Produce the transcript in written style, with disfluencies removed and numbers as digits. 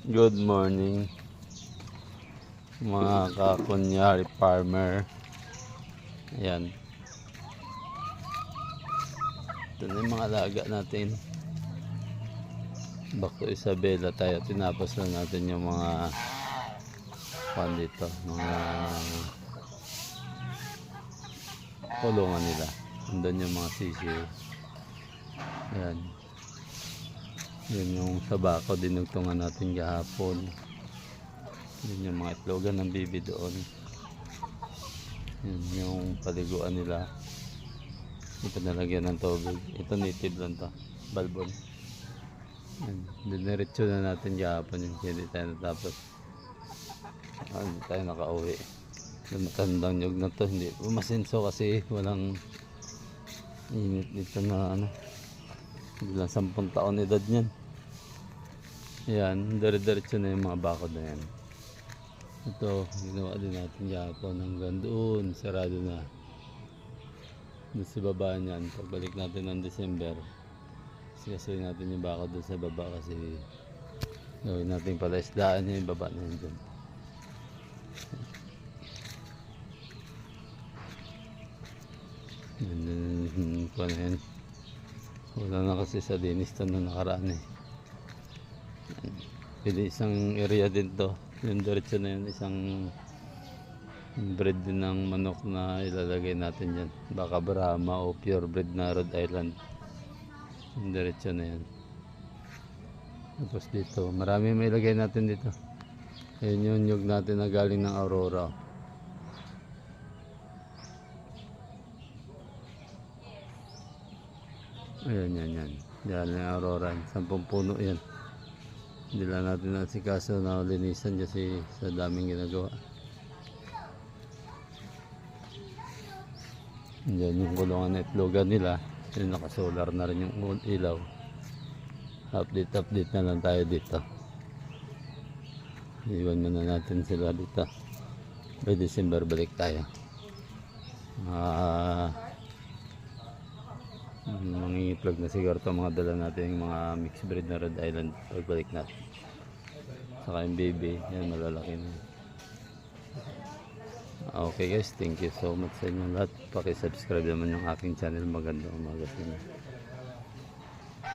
Good morning mga kakunyari farmer. Ayan. Ito na yung mga alaga natin. Back to Isabela tayo. Tinapos na natin yung mga dito, mga kulungan nila. Andun yung mga sisiyo. Ayan. Yun yung sabako dinugtungan natin kahapon. Yun yung mga itlogan ng bibi doon. Yun yung paliguan nila. Ito nalagyan ng tubig. Ito native lang to, balbon. Diniretso na natin kahapon yung hindi tayo natapos. Hindi tayo nakauwi. Yung matandang nyug na to, hindi umasenso kasi walang init dito na ano. Hindi lang 10 taon edad niyan. Ayan, dire-diretso na yung mga bakod na yan. Ito, ginawa din natin kahapon hanggang doon, sarado na. Doon sa baba niyan, pagbalik natin ng December, sigasuin natin yung bakod doon sa baba kasi gawin natin pala isdaan yung baba na yun dyan. Yan. Wala na kasi sa linis to na nakaraan eh. Pili isang area din to. Yung diretso na yun, isang breed din ng manok na ilalagay natin yan. Baka Brahma o pure breed na Rhode Island. Yung diretso na yan. Tapos dito, marami may ilagay natin dito. Ayun yung nyug natin na galing ng Aurora. Ayan, yan. Galing ng Aurora. 10 puno yan. Hindi lang natin nasikaso na linisan kasi sa daming ginagawa. Diyan yung kulungan na itlogan nila. Yung nakasolar na rin yung ilaw. Update na lang tayo dito. Iwan muna natin sila dito. By December balik tayo. Mangingitlog na siguro ito mga dala natin yung mga mixed breed na Rhode Island pagbalik natin. Saka yung baby, yan malalaki na. Okay guys, thank you so much sa inyo lahat. Paki-subscribe naman yung aking channel. Magandang umaga sa inyo.